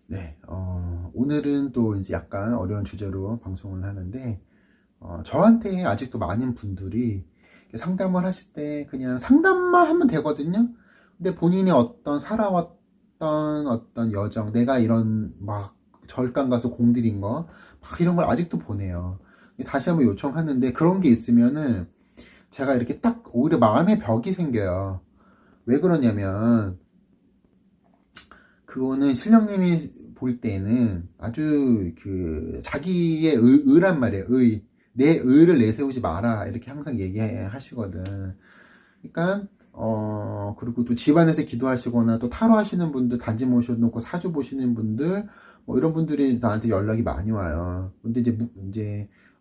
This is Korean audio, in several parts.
네, 오늘은 또 이제 약간 어려운 주제로 방송을 하는데, 저한테 아직도 많은 분들이 상담을 하실 때 그냥 상담만 하면 되거든요. 근데 본인이 어떤 살아왔던 어떤 여정, 내가 이런 막 절간 가서 공들인 거, 막 이런 걸 아직도 보내요. 다시 한번 요청하는데 그런 게 있으면은 제가 이렇게 딱 오히려 마음의 벽이 생겨요. 왜 그러냐면, 그거는 신령님이 볼 때는 아주 그 자기의 의란 말이에요. 내 의를 내세우지 마라 이렇게 항상 얘기하시거든. 그러니까 그리고 또 집안에서 기도하시거나 또 타로 하시는 분들, 단지 모셔놓고 사주 보시는 분들, 뭐 이런 분들이 나한테 연락이 많이 와요. 근데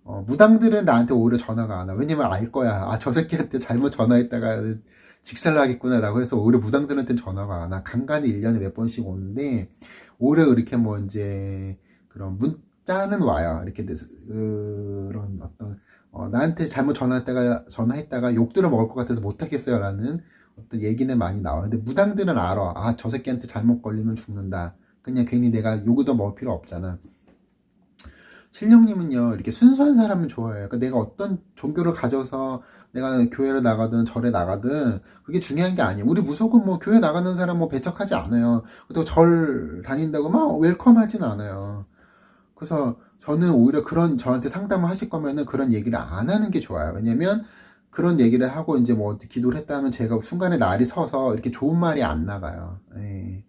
무당들은 나한테 오히려 전화가 안 와. 왜냐면 알 거야. 아, 저 새끼한테 잘못 전화했다가 직살나겠구나 라고 해서 오히려 무당들한테는 전화가 안 와. 간간히 1년에 몇 번씩 오는데, 오히려 이렇게 뭐 이제 그런 문자는 와요. 이렇게 그런 어떤 나한테 잘못 전화했다가 욕 들어 먹을 것 같아서 못하겠어요 라는 어떤 얘기는 많이 나와요. 근데 무당들은 알아. 아, 저 새끼한테 잘못 걸리면 죽는다. 그냥 괜히 내가 욕을 더 먹을 필요 없잖아. 신령님은요, 이렇게 순수한 사람을 좋아해요. 그러니까 내가 어떤 종교를 가져서 내가 교회를 나가든 절에 나가든 그게 중요한 게 아니에요. 우리 무속은 뭐 교회 나가는 사람 뭐 배척하지 않아요. 또 절 다닌다고 막 웰컴하진 않아요. 그래서 저는 오히려 그런 저한테 상담을 하실 거면은 그런 얘기를 안 하는 게 좋아요. 왜냐면 그런 얘기를 하고 이제 뭐 기도를 했다 하면 제가 순간에 날이 서서 이렇게 좋은 말이 안 나가요. 예.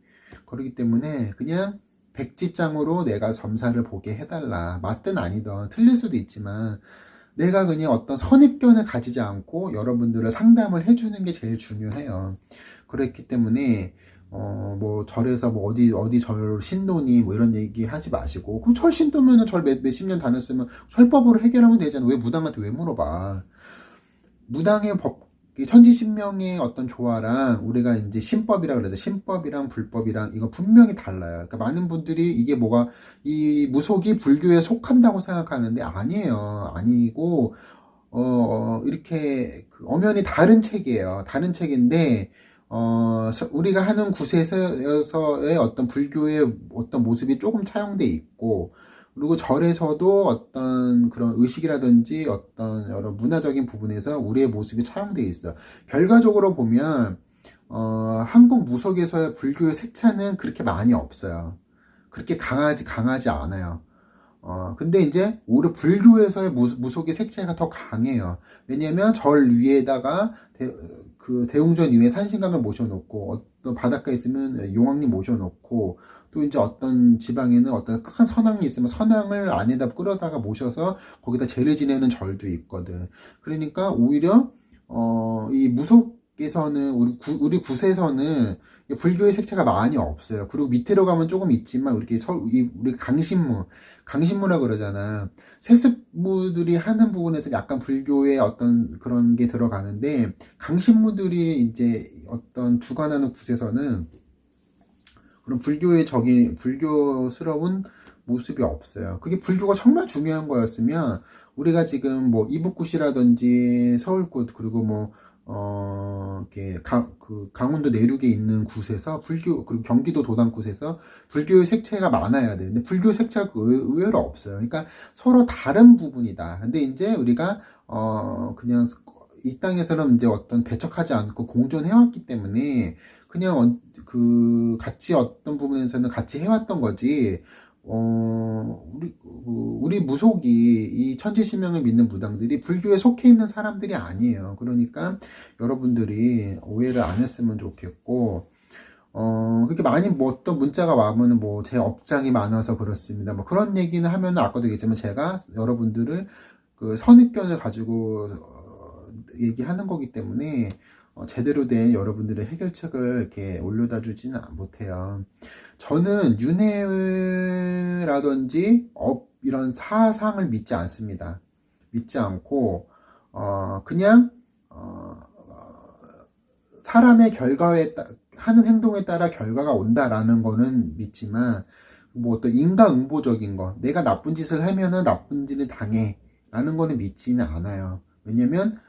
그렇기 때문에 그냥 백지장으로 내가 점사를 보게 해달라. 맞든 아니든 틀릴 수도 있지만 내가 그냥 어떤 선입견을 가지지 않고 여러분들을 상담을 해주는 게 제일 중요해요. 그렇기 때문에 뭐 절에서 뭐 어디 절 신도니 뭐 이런 얘기 하지 마시고, 그럼 절 신도면은 절 몇십 년 다녔으면 절법으로 해결하면 되잖아. 왜 무당한테 왜 물어봐? 무당의 법, 이 천지신명의 어떤 조화랑 우리가 이제 신법이라 그래서 신법이랑 불법이랑 이거 분명히 달라요. 그러니까 많은 분들이 이게 뭐가 이 무속이 불교에 속한다고 생각하는데 아니에요. 아니고 이렇게 그 엄연히 다른 책이에요. 다른 책인데 우리가 하는 곳에서의 어떤 불교의 어떤 모습이 조금 차용돼 있고, 그리고 절에서도 어떤 그런 의식이라든지 어떤 여러 문화적인 부분에서 우리의 모습이 차용돼 있어. 결과적으로 보면 한국 무속에서의 불교의 색채는 그렇게 많이 없어요. 그렇게 강하지 않아요. 근데 이제 오히려 불교에서의 무속의 색채가 더 강해요. 왜냐면 절 위에다가 그 대웅전 위에 산신강을 모셔놓고, 어떤 바닷가에 있으면 용왕님 모셔놓고, 또 이제 어떤 지방에는 어떤 큰 선왕이 있으면 선왕을 안에다 끌어다가 모셔서 거기다 제를 지내는 절도 있거든. 그러니까 오히려 이 무속에서는 우리 굿에서는 불교의 색채가 많이 없어요. 그리고 밑으로 가면 조금 있지만 우리 강신무라 그러잖아. 세습무들이 하는 부분에서 약간 불교의 어떤 그런 게 들어가는데, 강신무들이 이제 어떤 주관하는 굿에서는 그런 불교스러운 모습이 없어요. 그게 불교가 정말 중요한 거였으면 우리가 지금 뭐 이북굿이라든지 서울굿, 그리고 뭐 이렇게 강원도 내륙에 있는 굿에서 그리고 경기도 도당굿에서 불교의 색채가 많아야 돼. 근데 불교 색채가 의외로 없어요. 그러니까 서로 다른 부분이다. 근데 이제 우리가 그냥 이 땅에서는 이제 어떤 배척하지 않고 공존해왔기 때문에 그냥 같이 어떤 부분에서는 같이 해왔던 거지. 우리 무속이 이 천지신명을 믿는 무당들이 불교에 속해 있는 사람들이 아니에요. 그러니까 여러분들이 오해를 안 했으면 좋겠고, 그렇게 많이 뭐 어떤 문자가 와면은 뭐 제 업장이 많아서 그렇습니다. 뭐 그런 얘기는 하면은 아까도 얘기했지만 제가 여러분들을 그 선입견을 가지고 얘기하는 거기 때문에 제대로 된 여러분들의 해결책을 이렇게 올려다 주지는 못해요. 저는 윤회라든지 이런 사상을 믿지 않습니다. 믿지 않고 그냥 사람의 하는 행동에 따라 결과가 온다라는 거는 믿지만, 뭐 어떤 인과응보적인 거, 내가 나쁜 짓을 하면은 나쁜 짓을 당해 라는 거는 믿지는 않아요. 왜냐면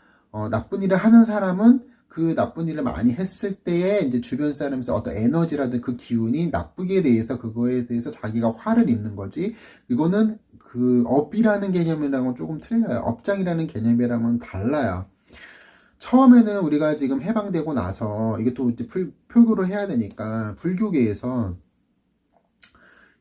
나쁜 일을 하는 사람은 그 나쁜 일을 많이 했을 때에 이제 주변 사람에서 어떤 에너지라든 그 기운이 나쁘게 대해서 그거에 대해서 자기가 화를 입는 거지. 이거는 그 업이라는 개념이랑은 조금 틀려요. 업장이라는 개념이랑은 달라요. 처음에는 우리가 지금 해방되고 나서 이게 또 이제 표교를 해야 되니까 불교계에서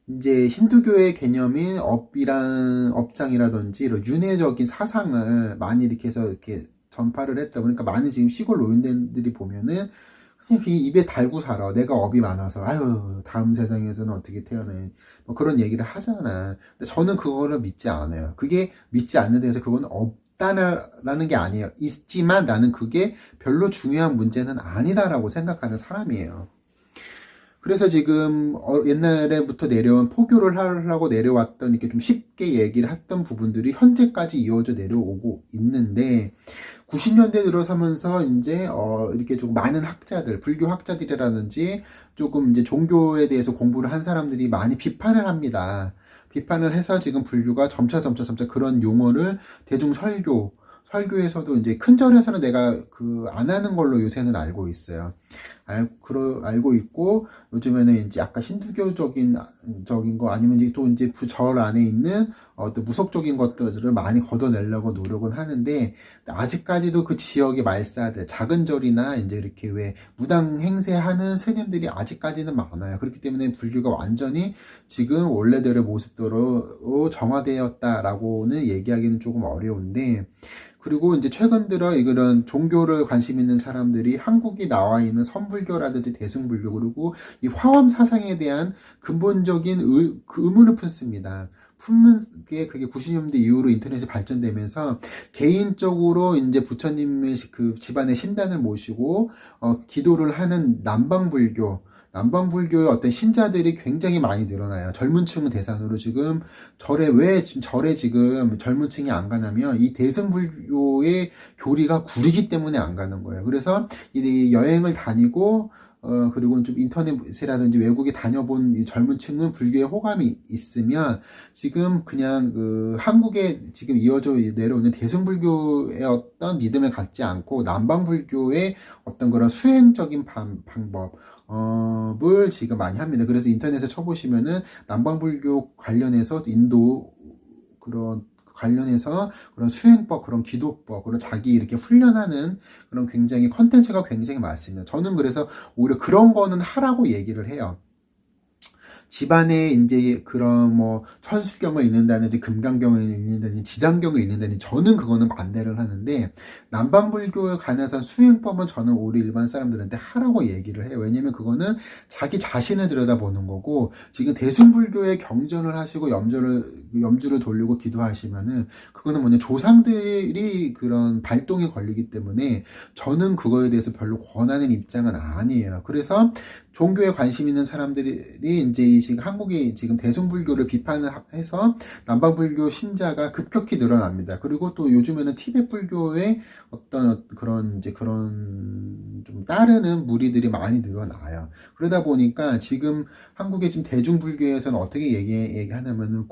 이제 힌두교의 개념인 업장이라든지 이런 윤회적인 사상을 많이 이렇게 해서 이렇게 전파를 했다 보니까 많은 지금 시골 노인들이 보면은 그냥 입에 달고 살아. 내가 업이 많아서 아유 다음 세상에서는 어떻게 태어나 뭐 그런 얘기를 하잖아. 근데 저는 그거를 믿지 않아요. 그게 믿지 않는 데서 그건 없다라는 게 아니에요. 있지만 나는 그게 별로 중요한 문제는 아니다라고 생각하는 사람이에요. 그래서 지금 옛날에부터 내려온 포교를 하려고 내려왔던 이렇게 좀 쉽게 얘기를 했던 부분들이 현재까지 이어져 내려오고 있는데 90년대 들어서면서 이제 이렇게 좀 많은 학자들, 불교 학자들이라든지 조금 이제 종교에 대해서 공부를 한 사람들이 많이 비판을 합니다. 비판을 해서 지금 불교가 점차 그런 용어를 대중 설교에서도 이제 큰 절에서는 내가 안 하는 걸로 요새는 알고 있어요. 알고 있고, 요즘에는 이제 약간 힌두교적인 거 아니면 이제 또 이제 절 안에 있는 또 무속적인 것들을 많이 걷어내려고 노력은 하는데, 아직까지도 그 지역의 말사들, 작은 절이나 이제 이렇게 왜 무당 행세하는 스님들이 아직까지는 많아요. 그렇기 때문에 불교가 완전히 지금 원래대로의 모습대로 정화되었다라고는 얘기하기는 조금 어려운데, 그리고 이제 최근 들어 이런 종교를 관심 있는 사람들이 한국이 나와 있는 선불교라든지 대승불교 그리고 이 화엄 사상에 대한 근본적인 의문을 품습니다. 품는 게 그게 90년대 이후로 인터넷이 발전되면서 개인적으로 이제 부처님의 그 집안의 신단을 모시고 기도를 하는 남방불교의 어떤 신자들이 굉장히 많이 늘어나요. 젊은 층 대상으로 지금 절에 지금 젊은 층이 안 가냐면 이 대승불교의 교리가 구리기 때문에 안 가는 거예요. 그래서 이 여행을 다니고 그리고 좀 인터넷이라든지 외국에 다녀본 이 젊은 층은 불교에 호감이 있으면 지금 그냥 한국에 지금 이어져 내려오는 대승불교의 어떤 믿음을 갖지 않고 남방불교의 어떤 그런 수행적인 방법 을 지금 많이 합니다. 그래서 인터넷에 쳐보시면은 남방불교 관련해서 인도 관련해서 그런 수행법, 그런 기도법, 그런 자기 이렇게 훈련하는 그런 굉장히 컨텐츠가 굉장히 많습니다. 저는 그래서 오히려 그런 거는 하라고 얘기를 해요. 집안에 이제 그런 뭐 천수경을 읽는다든지 금강경을 읽는다든지 지장경을 읽는다든지 저는 그거는 반대를 하는데 남방불교에 관해서 수행법은 저는 오히려 일반 사람들한테 하라고 얘기를 해요. 왜냐면 그거는 자기 자신을 들여다보는 거고 지금 대승불교에 경전을 하시고 염주를 돌리고 기도하시면은 그거는 뭐냐 조상들이 그런 발동이 걸리기 때문에 저는 그거에 대해서 별로 권하는 입장은 아니에요. 그래서 종교에 관심 있는 사람들이 이제 지금 한국이 지금 대승불교를 비판을 해서 남방불교 신자가 급격히 늘어납니다. 그리고 또 요즘에는 티베트 불교의 어떤 그런 좀 따르는 무리들이 많이 늘어나요. 그러다 보니까 지금 한국의 지금 대중불교에서는 어떻게 얘기하냐면은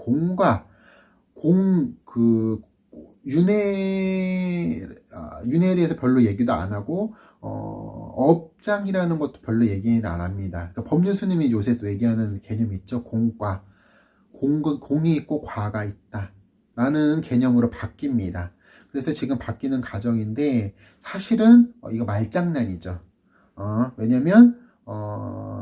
윤회에 대해서 별로 얘기도 안 하고 업장이라는 것도 별로 얘기는 안 합니다. 그러니까 법륜 스님이 요새 또 얘기하는 개념이 있죠. 공이 있고 과가 있다 라는 개념으로 바뀝니다. 그래서 지금 바뀌는 과정인데 사실은 이거 말장난이죠. 왜냐면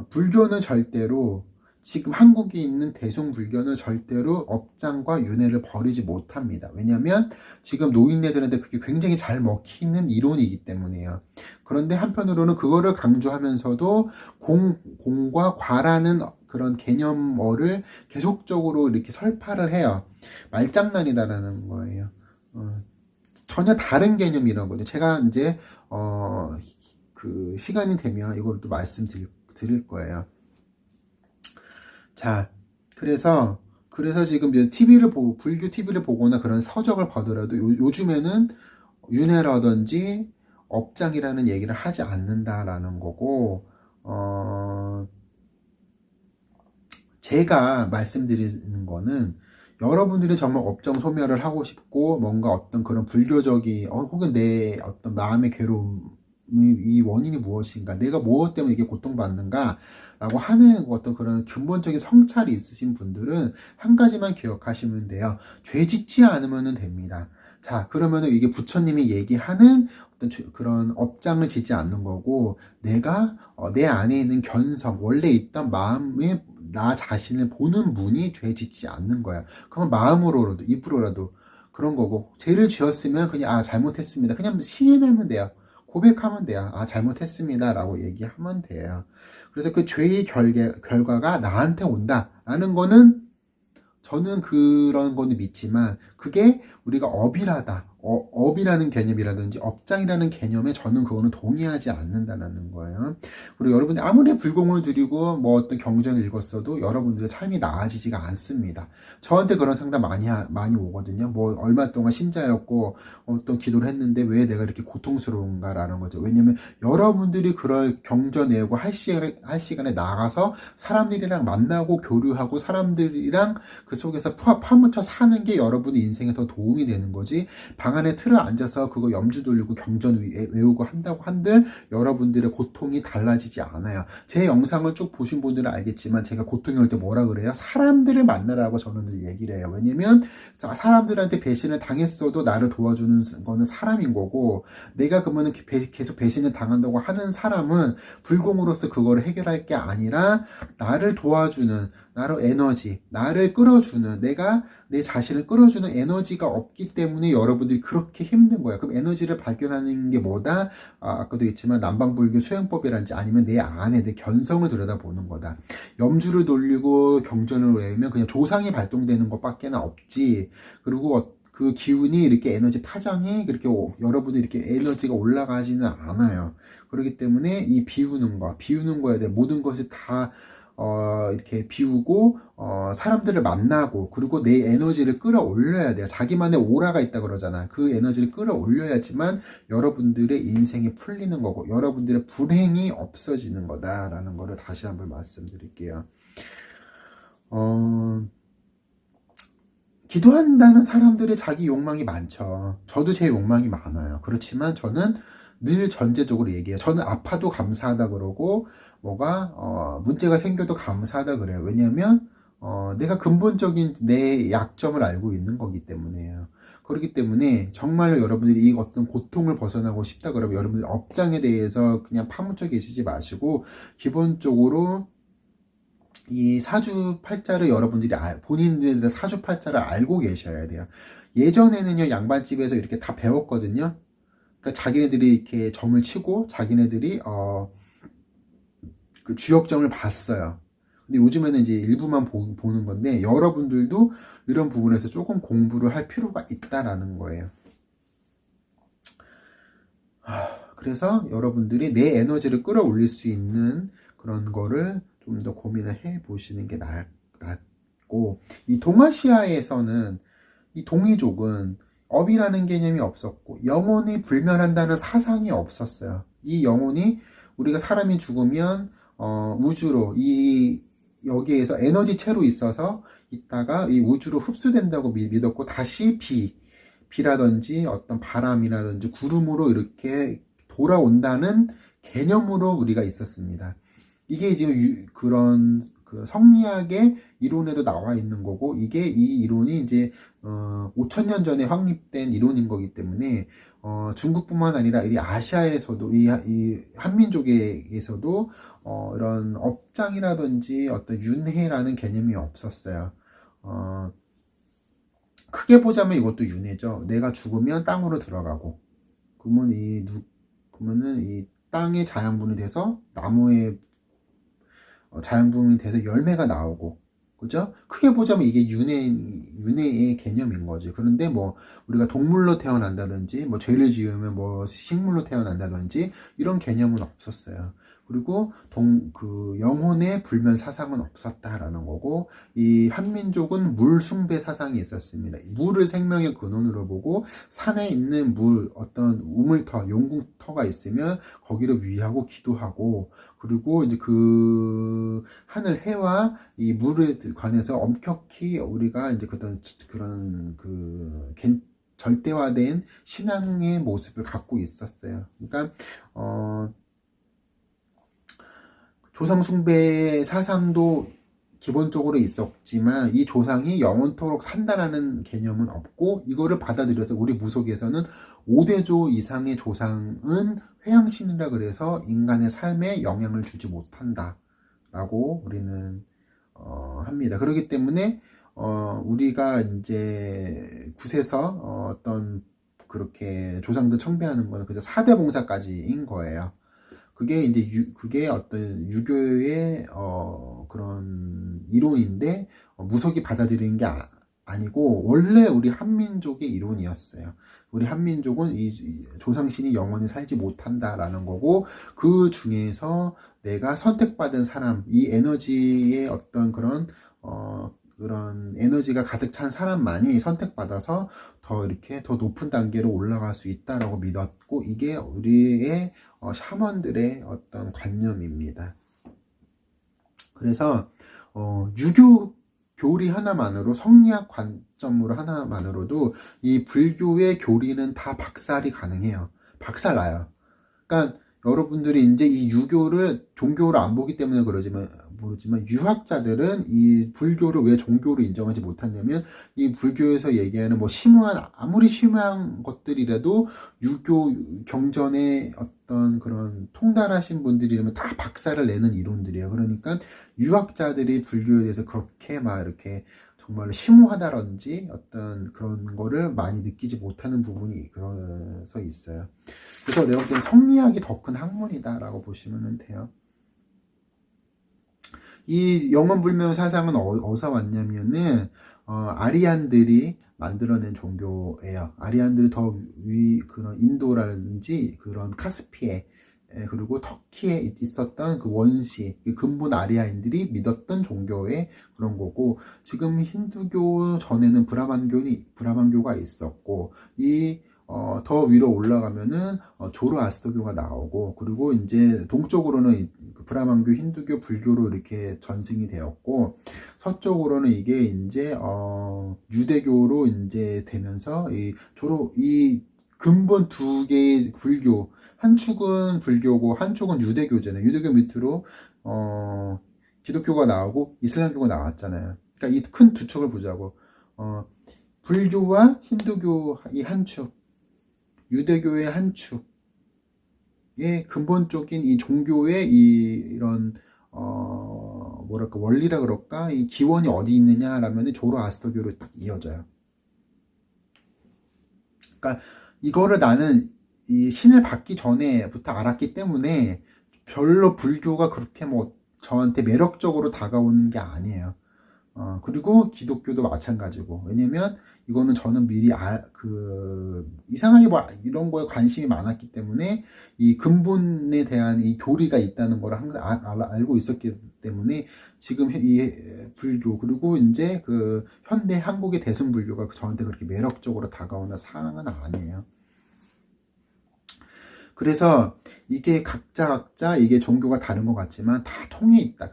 불교는 절대로 지금 한국에 있는 대승불교는 절대로 업장과 윤회를 버리지 못합니다. 왜냐하면 지금 노인네들한테 그게 굉장히 잘 먹히는 이론이기 때문이에요. 그런데 한편으로는 그거를 강조하면서도 공과 과라는 그런 개념어를 계속적으로 이렇게 설파를 해요. 말장난이다라는 거예요. 전혀 다른 개념이라는 거죠. 제가 이제 그 시간이 되면 이걸 또 말씀드릴 거예요. 자, 그래서 지금 이제 불교 TV를 보거나 그런 서적을 보더라도 요즘에는 윤회라든지 업장이라는 얘기를 하지 않는다라는 거고, 제가 말씀드리는 거는 여러분들이 정말 업장 소멸을 하고 싶고 뭔가 어떤 그런 불교적인 혹은 내 어떤 마음의 괴로움을 이 원인이 무엇인가, 내가 무엇 때문에 이게 고통받는가 라고 하는 어떤 그런 근본적인 성찰이 있으신 분들은 한 가지만 기억하시면 돼요. 죄 짓지 않으면 됩니다. 자, 그러면은 이게 부처님이 얘기하는 어떤 그런 업장을 짓지 않는 거고, 내가 내 안에 있는 견성, 원래 있던 마음에 나 자신을 보는 문이 죄 짓지 않는 거야. 그러면 마음으로라도 입으로라도 그런 거고, 죄를 지었으면 그냥 잘못했습니다, 그냥 시인하면 돼요. 고백하면 돼요. 잘못했습니다 라고 얘기하면 돼요. 그래서 그 죄의 결과가 나한테 온다라는 거는, 저는 그런 거는 믿지만, 그게 우리가 업이라는 개념이라든지 업장이라는 개념에 저는 그거는 동의하지 않는다는 거예요. 그리고 여러분이 아무리 불공을 드리고 뭐 어떤 경전을 읽었어도 여러분들의 삶이 나아지지가 않습니다. 저한테 그런 상담 많이 오거든요. 뭐 얼마 동안 신자였고 어떤 기도를 했는데 왜 내가 이렇게 고통스러운가라는 거죠. 왜냐면 여러분들이 그럴 경전 외우고 할 시간에 나가서 사람들이랑 만나고 교류하고 사람들이랑 그 속에서 파묻혀 사는 게 여러분의 인생에 더 도움이 되는 거지, 방 안에 틀어 앉아서 그거 염주 돌리고 경전 외우고 한다고 한들 여러분들의 고통이 달라지지 않아요. 제 영상을 쭉 보신 분들은 알겠지만 제가 고통이 올 때 뭐라 그래요? 사람들을 만나라고 저는 늘 얘기를 해요. 왜냐면 사람들한테 배신을 당했어도 나를 도와주는 거는 사람인 거고, 내가 그러면 계속 배신을 당한다고 하는 사람은 불공으로서 그거를 해결할 게 아니라 나를 도와주는, 나로 에너지, 나를 끌어주는, 내가 내 자신을 끌어주는 에너지가 없기 때문에 여러분들이 그렇게 힘든 거야. 그럼 에너지를 발견하는 게 뭐다? 아까도 했지만 남방불교 수행법이란지, 아니면 내 안에 내 견성을 들여다보는 거다. 염주를 돌리고 경전을 외우면 그냥 조상이 발동되는 것밖에 없지. 그리고 그 기운이 이렇게 에너지 파장이 그렇게 여러분들이 이렇게 에너지가 올라가지는 않아요. 그렇기 때문에 이 비우는 거에 대해 모든 것이 다 이렇게 비우고 사람들을 만나고, 그리고 내 에너지를 끌어올려야 돼요. 자기만의 오라가 있다 그러잖아. 그 에너지를 끌어올려야지만 여러분들의 인생이 풀리는 거고 여러분들의 불행이 없어지는 거다라는 거를 다시 한번 말씀드릴게요. 기도한다는 사람들의 자기 욕망이 많죠. 저도 제 욕망이 많아요. 그렇지만 저는 늘 전제적으로 얘기해요. 저는 아파도 감사하다 그러고, 뭐가 문제가 생겨도 감사하다 그래요. 왜냐하면 내가 근본적인 내 약점을 알고 있는 거기 때문에요. 그렇기 때문에 정말로 여러분들이 이 어떤 고통을 벗어나고 싶다 그러면 여러분들 업장에 대해서 그냥 파묻혀 계시지 마시고, 기본적으로 이 사주팔자를 여러분들이 본인들의 사주팔자를 알고 계셔야 돼요. 예전에는요, 양반집에서 이렇게 다 배웠거든요. 그러니까 자기네들이 이렇게 점을 치고 자기네들이 그 주역점을 봤어요. 근데 요즘에는 이제 일부만 보는 건데, 여러분들도 이런 부분에서 조금 공부를 할 필요가 있다라는 거예요. 그래서 여러분들이 내 에너지를 끌어올릴 수 있는 그런 거를 좀 더 고민을 해 보시는 게 낫고, 이 동아시아에서는, 이 동이족은 업이라는 개념이 없었고 영혼이 불멸한다는 사상이 없었어요. 이 영혼이, 우리가 사람이 죽으면 우주로, 여기에서 에너지체로 있어서 있다가 이 우주로 흡수된다고 믿었고, 다시 비라든지 어떤 바람이라든지 구름으로 이렇게 돌아온다는 개념으로 우리가 있었습니다. 이게 지금 그런 그 성리학의 이론에도 나와 있는 거고, 이 이론이 이제 5,000년 전에 확립된 이론인 거기 때문에 중국뿐만 아니라 이 아시아에서도, 이 한민족에서도 이런 업장이라든지 어떤 윤회라는 개념이 없었어요. 크게 보자면 이것도 윤회죠. 내가 죽으면 땅으로 들어가고, 그러면은 이 땅의 자양분이 돼서 나무의 자양분이 돼서 열매가 나오고, 그죠? 크게 보자면 이게 윤회의 개념인 거지. 그런데 뭐 우리가 동물로 태어난다든지, 뭐 죄를 지으면 뭐 식물로 태어난다든지 이런 개념은 없었어요. 그리고 그 영혼의 불면 사상은 없었다라는 거고, 이 한민족은 물 숭배 사상이 있었습니다. 물을 생명의 근원으로 보고, 산에 있는 물, 어떤 우물터, 용궁터가 있으면 거기를 위하고 기도하고, 그리고 이제 그 하늘 해와 이 물에 관해서 엄격히 우리가 이제 그런 그 절대화된 신앙의 모습을 갖고 있었어요. 그러니까 조상숭배 사상도 기본적으로 있었지만 이 조상이 영원토록 산다라는 개념은 없고, 이거를 받아들여서 우리 무속에서는 5대조 이상의 조상은 회양신이라 그래서 인간의 삶에 영향을 주지 못한다 라고 우리는 합니다. 그렇기 때문에 우리가 이제 굿에서 어떤 그렇게 조상들 청배하는 거는 그래서 4대 봉사까지인 거예요. 그게 이제 그게 어떤 유교의 그런 이론인데 무속이 받아들이는 게 아니고 원래 우리 한민족의 이론이었어요. 우리 한민족은 이 조상신이 영원히 살지 못한다라는 거고, 그 중에서 내가 선택받은 사람, 이 에너지의 어떤 그런 에너지가 가득 찬 사람만이 선택받아서 더 이렇게 더 높은 단계로 올라갈 수 있다라고 믿었고, 이게 우리의 샤먼들의 어떤 관념입니다. 그래서 유교 교리 하나만으로, 성리학 관점으로 하나만으로도 이 불교의 교리는 다 박살이 가능해요. 박살나요. 그러니까 여러분들이 이제 이 유교를 종교로 안 보기 때문에 모르지만 유학자들은 이 불교를 왜 종교로 인정하지 못하냐면, 이 불교에서 얘기하는 뭐 아무리 심오한 것들이라도 유교 경전의 어떤 그런 통달하신 분들이라면 다 박살을 내는 이론들이에요. 그러니까 유학자들이 불교에 대해서 그렇게 막 이렇게 정말로 심오하다든지 어떤 그런 거를 많이 느끼지 못하는 부분이 그래서 있어요. 그래서 내가 볼 때는 성리학이 더 큰 학문이다라고 보시면 돼요. 이 영원불명 사상은 어디서 왔냐면은 아리안들이 만들어낸 종교예요. 아리안들이 그런 인도라든지 그런 카스피에, 그리고 터키에 있었던 그 원시 근본 아리아인들이 믿었던 종교의 그런 거고, 지금 힌두교 전에는 브라만교가 있었고, 더 위로 올라가면은 조로아스터교가 나오고, 그리고 이제 동쪽으로는 브라만교, 힌두교, 불교로 이렇게 전승이 되었고, 서쪽으로는 이게 이제 유대교로 이제 되면서 이 근본 두 개의 불교, 한 축은 불교고 한 축은 유대교잖아요. 유대교 밑으로 기독교가 나오고 이슬람교가 나왔잖아요. 그러니까 이 큰 두 축을 보자고. 불교와 힌두교 이 한 축, 유대교의 한 축의 근본적인 이 종교의 이런 뭐랄까 원리라 그럴까, 이 기원이 어디 있느냐라면 조로아스터교로 딱 이어져요. 그러니까 이거를 나는 이 신을 받기 전에부터 알았기 때문에 별로 불교가 그렇게 뭐 저한테 매력적으로 다가오는 게 아니에요. 그리고 기독교도 마찬가지고. 왜냐면 이거는 저는 미리 이상하게 뭐 이런 거에 관심이 많았기 때문에 이 근본에 대한 이 교리가 있다는 걸 항상 알고 있었기 때문에, 지금 이 불교, 그리고 이제 그 현대 한국의 대승불교가 저한테 그렇게 매력적으로 다가오는 상황은 아니에요. 그래서 이게 각자 이게 종교가 다른 것 같지만 다 통해 있다.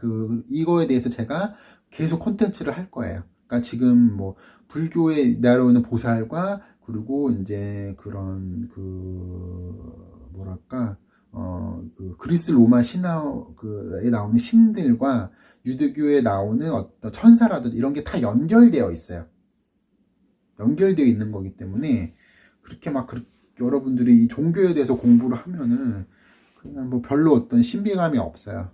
이거에 대해서 제가 계속 콘텐츠를 할 거예요. 그러니까 지금 뭐 불교에 내려오는 보살과, 그리고 이제 그런 뭐랄까 그리스 로마 신화에 나오는 신들과 유대교에 나오는 어떤 천사라든지 이런 게 다 연결되어 있어요. 연결되어 있는 거기 때문에 그렇게 막 여러분들이 이 종교에 대해서 공부를 하면은 그냥 뭐 별로 어떤 신비감이 없어요.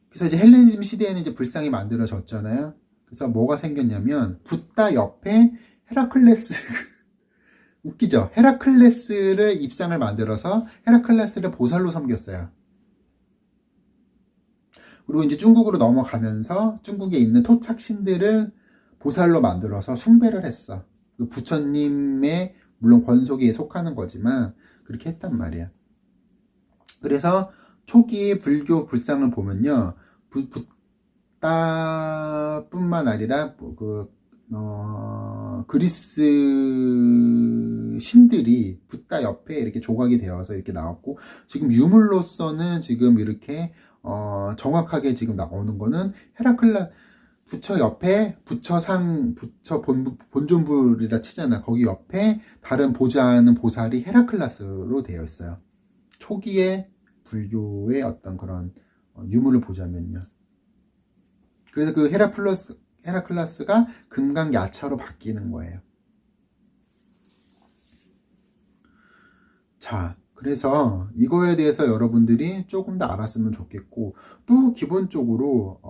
그래서 이제 헬레니즘 시대에는 이제 불상이 만들어졌잖아요. 그래서 뭐가 생겼냐면, 붓다 옆에 헤라클레스 웃기죠? 헤라클레스를 입상을 만들어서 헤라클레스를 보살로 섬겼어요. 그리고 이제 중국으로 넘어가면서 중국에 있는 토착 신들을 보살로 만들어서 숭배를 했어. 그 부처님의 물론 권속에 속하는 거지만 그렇게 했단 말이야. 그래서 초기 불교 불상을 보면요, 붓다뿐만 아니라 그리스 신들이 붓다 옆에 이렇게 조각이 되어서 이렇게 나왔고, 지금 유물로서는 지금 이렇게 정확하게 지금 나오는 거는 부처 옆에 부처상, 부처 본존불이라 치잖아. 거기 옆에 다른 보좌하는 보살이 헤라클라스로 되어 있어요. 초기의 불교의 어떤 그런 유물을 보자면요. 그래서 그 헤라클라스가 금강야차로 바뀌는 거예요. 자, 그래서 이거에 대해서 여러분들이 조금 더 알았으면 좋겠고, 또 기본적으로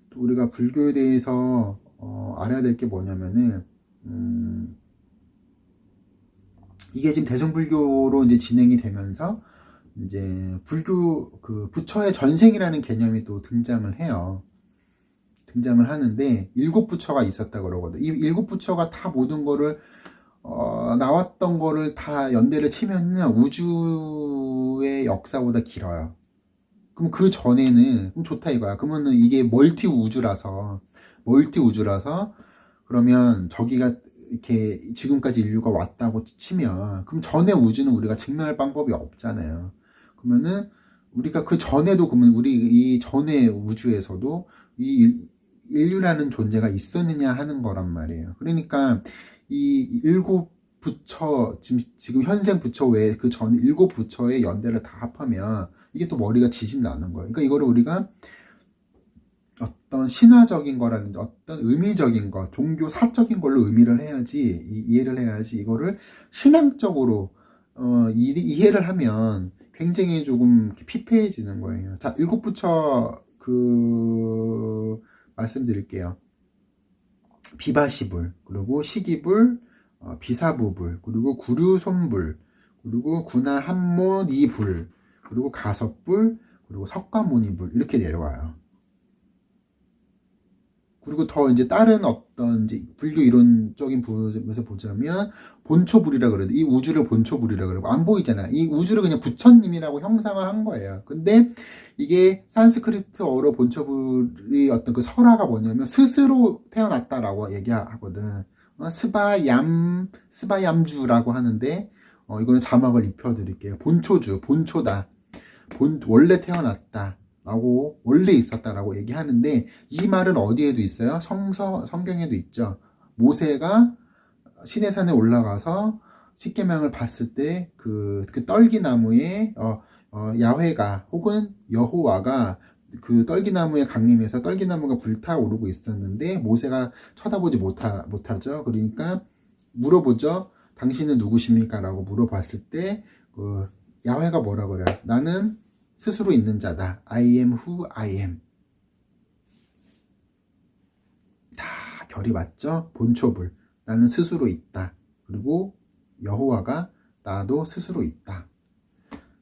또 우리가 불교에 대해서 알아야 될 게 뭐냐면은 이게 지금 대승불교로 이제 진행이 되면서 이제 불교 그 부처의 전생이라는 개념이 또 등장을 해요. 등장을 하는데 일곱 부처가 있었다 그러거든. 이 일곱 부처가 다 모든 거를 나왔던 거를 다 연대를 치면요 우주의 역사보다 길어요. 그럼 그 전에는 그럼 좋다 이거야. 그러면은 이게 멀티 우주라서 그러면 저기가 이렇게 지금까지 인류가 왔다고 치면 그럼 전에 우주는 우리가 증명할 방법이 없잖아요. 그러면은 우리가 그 전에도 그러면 우리 이 전에 우주에서도 이 인류라는 존재가 있었느냐 하는 거란 말이에요. 그러니까 이 일곱 부처 지금 현생 부처 외에 그 전 일곱 부처의 연대를 다 합하면 이게 또 머리가 지진 나는 거예요. 그러니까 이거를 우리가 어떤 신화적인 거라든지 어떤 의미적인 거, 종교 사적인 걸로 의미를 해야지 이해를 해야지 이거를 신앙적으로 이해를 하면 굉장히 조금 피폐해지는 거예요. 자, 일곱 부처 말씀드릴게요. 비바시불, 그리고 시기불, 비사부불, 그리고 구류손불, 그리고 구나한모니불, 그리고 가섭불, 그리고 석가모니불 이렇게 내려와요. 그리고 더 이제 다른 어떤 이제 불교 이론적인 부분에서 보자면 본초불이라 그래도 이 우주를 본초불이라 그러고 안 보이잖아. 이 우주를 그냥 부처님이라고 형상을 한 거예요. 근데 이게 산스크리트어로 본초불이 어떤 그 설화가 뭐냐면 스스로 태어났다라고 얘기하거든. 스바얌주라고 하는데 이거는 자막을 입혀드릴게요. 본초다. 원래 태어났다. 라고 원래 있었다라고 얘기하는데 이 말은 어디에도 있어요? 성경에도 있죠. 모세가 시내산에 올라가서 십계명을 봤을 때 그 떨기나무에 야훼가 혹은 여호와가 그 떨기나무에 강림해서 떨기나무가 불타오르고 있었는데 모세가 쳐다보지 못하죠. 그러니까 물어보죠. 당신은 누구십니까? 라고 물어봤을 때 야훼가 뭐라 그래요? 나는 스스로 있는 자다. I am who I am. 다 결이 맞죠? 본초불. 나는 스스로 있다. 그리고 여호와가 나도 스스로 있다.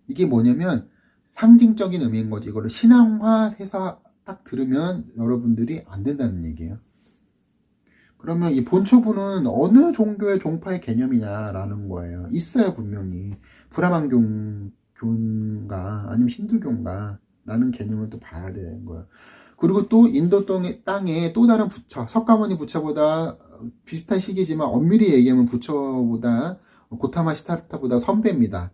이게 뭐냐면 상징적인 의미인 거지. 이거를 신앙화해서 딱 들으면 여러분들이 안 된다는 얘기예요. 그러면 이 본초불은 어느 종교의 종파의 개념이냐라는 거예요. 있어요, 분명히. 브라만교인가 아니면 힌두교인가 라는 개념을 또 봐야 되는 거예요. 그리고 또 인도 땅에 또 다른 부처, 석가모니 부처보다 비슷한 시기지만 엄밀히 얘기하면 부처보다 고타마 시타르타보다 선배입니다.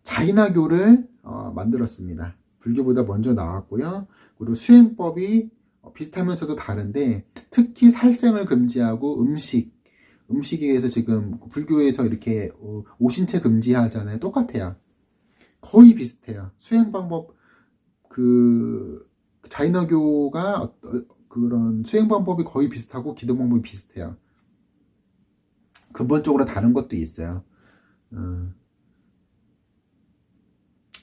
자이나교를 만들었습니다. 불교보다 먼저 나왔고요. 그리고 수행법이 비슷하면서도 다른데 특히 살생을 금지하고 음식에 의해서 지금 불교에서 이렇게 오신채 금지하잖아요. 똑같아요. 거의 비슷해요. 수행 방법 자이나교가 그런 수행 방법이 거의 비슷하고 기도 방법이 비슷해요. 근본적으로 다른 것도 있어요.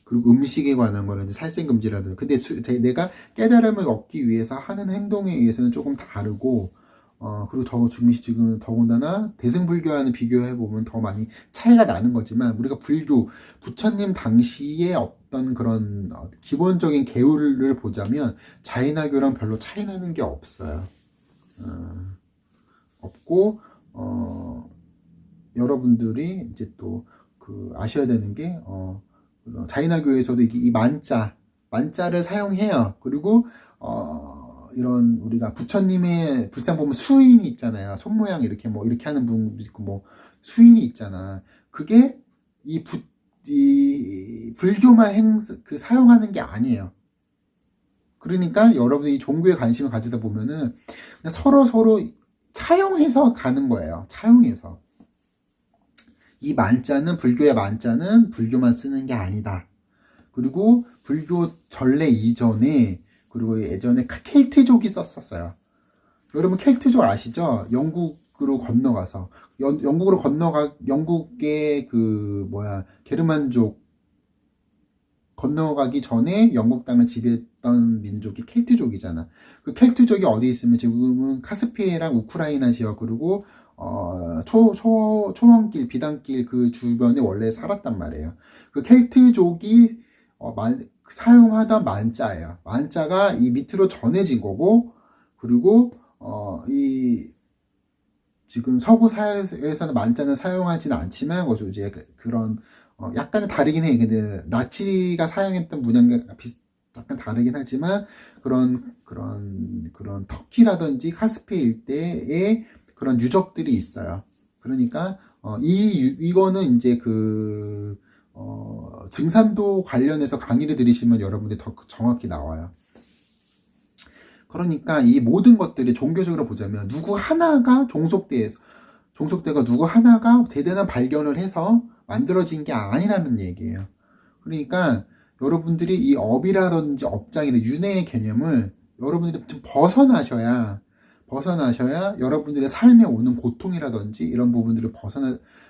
그리고 음식에 관한 거는 이제 살생 금지라든지. 근데 내가 깨달음을 얻기 위해서 하는 행동에 의해서는 조금 다르고, 그리고 지금 더군다나 대승불교와는 비교해보면 더 많이 차이가 나는 거지만, 우리가 부처님 당시에 어떤 그런 기본적인 계율을 보자면, 자이나교랑 별로 차이 나는 게 없어요. 없고, 여러분들이 이제 또 아셔야 되는 게, 자이나교에서도 이 만자를 사용해요. 그리고 이런 우리가 부처님의 불상 보면 수인이 있잖아요. 손 모양 이렇게 이렇게 하는 분도 있고 수인이 있잖아. 그게 이 불교만 사용하는 게 아니에요. 그러니까 여러분이 종교에 관심을 가지다 보면은 그냥 서로 차용해서 가는 거예요. 차용해서. 이 만자는, 불교의 만자는 불교만 쓰는 게 아니다. 그리고 불교 전래 이전에, 그리고 예전에 켈트족이 썼었어요. 여러분 켈트족 아시죠? 영국으로 건너가서 영국으로 건너가 영국의 게르만족 건너가기 전에 영국 땅을 지배했던 민족이 켈트족이잖아. 그 켈트족이 어디 있으면 지금은 카스피해랑 우크라이나 지역, 그리고 초원길, 비단길 그 주변에 원래 살았단 말이에요. 그 켈트족이 사용하던 만자예요. 만자가 이 밑으로 전해진 거고, 그리고 지금 서구 사회에서는 만자는 사용하지는 않지만, 이제 그런, 약간은 다르긴 해. 근데, 나치가 사용했던 문양과 약간 다르긴 하지만, 그런 터키라든지 카스피해 일대에 그런 유적들이 있어요. 그러니까, 이거는 이제 증산도 관련해서 강의를 들으시면 여러분들이 더 정확히 나와요. 그러니까 이 모든 것들이 종교적으로 보자면 누구 하나가 종속대가 누구 하나가 대단한 발견을 해서 만들어진 게 아니라는 얘기예요. 그러니까 여러분들이 이 업이라든지 업장이나 윤회의 개념을 여러분들이 좀 벗어나셔야 여러분들의 삶에 오는 고통이라든지 이런 부분들을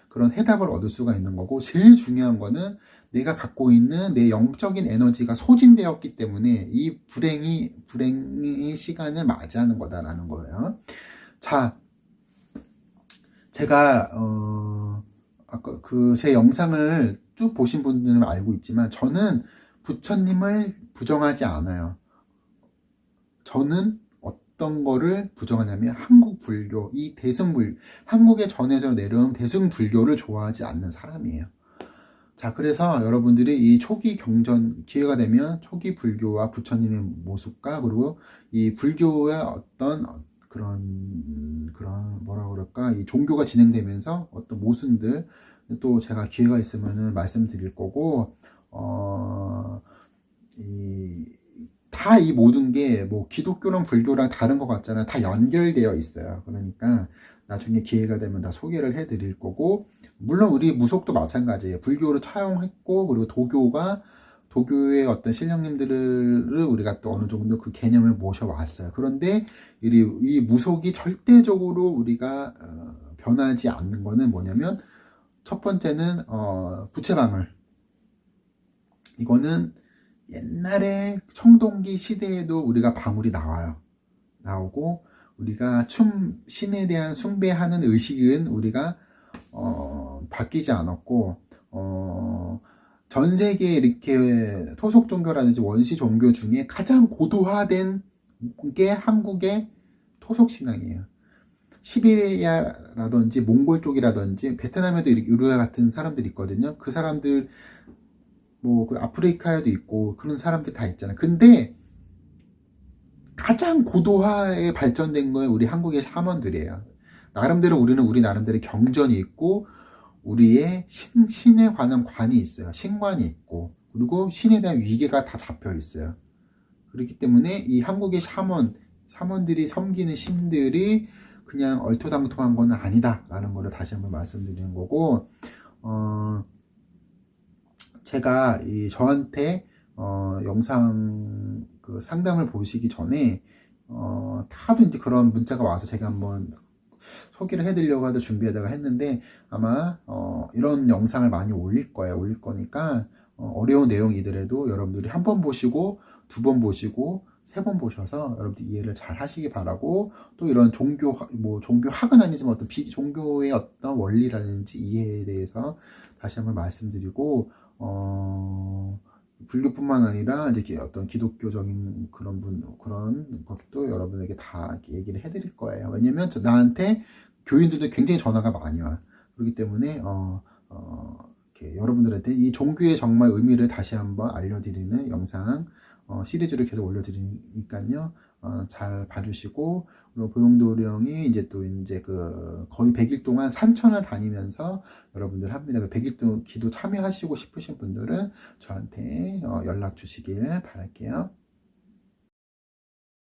그런 해답을 얻을 수가 있는 거고, 제일 중요한 거는 내가 갖고 있는 내 영적인 에너지가 소진되었기 때문에 이 불행의 시간을 맞이하는 거다라는 거예요. 자, 제가 아까 제 영상을 쭉 보신 분들은 알고 있지만 저는 부처님을 부정하지 않아요. 저는 어떤 거를 부정하냐면 한국 불교, 한국에 전해져 내려온 대승불교를 좋아하지 않는 사람이에요. 자, 그래서 여러분들이 이 초기 경전, 기회가 되면 초기 불교와 부처님의 모습과, 그리고 이 불교의 어떤 뭐라 그럴까, 이 종교가 진행되면서 어떤 모순들, 또 제가 기회가 있으면은 말씀드릴 거고, 이 모든 게 뭐 기독교랑 불교랑 다른 것 같잖아요. 다 연결되어 있어요. 그러니까 나중에 기회가 되면 다 소개를 해드릴 거고, 물론 우리 무속도 마찬가지예요. 불교를 차용했고, 그리고 도교의 어떤 신령님들을 우리가 또 어느 정도 그 개념을 모셔왔어요. 그런데 이 무속이 절대적으로 우리가 변하지 않는 거는 뭐냐면, 첫 번째는 부채방울. 이거는 옛날에 청동기 시대에도 우리가 방울이 나오고, 우리가 신에 대한 숭배하는 의식은 우리가 바뀌지 않았고, 전 세계에 이렇게 토속 종교라든지 원시 종교 중에 가장 고도화된 게 한국의 토속 신앙이에요. 시베리아라든지 몽골 쪽이라든지 베트남에도 유루야 같은 사람들이 있거든요. 그 사람들 그 아프리카에도 있고 그런 사람들 다 있잖아요. 근데 가장 고도화에 발전된 건 우리 한국의 샤먼들이에요. 나름대로 우리 나름대로 경전이 있고, 우리의 신에 관한 관이 있어요. 신관이 있고, 그리고 신에 대한 위계가 다 잡혀 있어요. 그렇기 때문에 이 한국의 샤먼들이 섬기는 신들이 그냥 얼토당토한 건 아니다라는 거를 다시 한번 말씀드리는 거고, 제가 저한테 영상 상담을 보시기 전에 다들 이제 그런 문자가 와서 제가 한번 소개를 해드리려고 하다 준비하다가 했는데, 아마 이런 영상을 많이 올릴 거니까 어려운 내용이더라도 여러분들이 한 번 보시고, 두 번 보시고, 세 번 보셔서 여러분들 이해를 잘 하시기 바라고, 또 이런 종교학은 아니지만 어떤 종교의 어떤 원리라든지 이해에 대해서 다시 한번 말씀드리고, 불교뿐만 아니라 이제 어떤 기독교적인 그런 것도 여러분에게 다 얘기를 해드릴 거예요. 왜냐면 나한테 교인들도 굉장히 전화가 많이 와요. 그렇기 때문에 이렇게 여러분들한테 이 종교의 정말 의미를 다시 한번 알려드리는 영상 시리즈를 계속 올려드리니까요. 잘 봐주시고, 그리고 보용도령이 이제 거의 100일 동안 산천을 다니면서 여러분들 합니다. 100일 기도 참여하시고 싶으신 분들은 저한테 연락 주시길 바랄게요.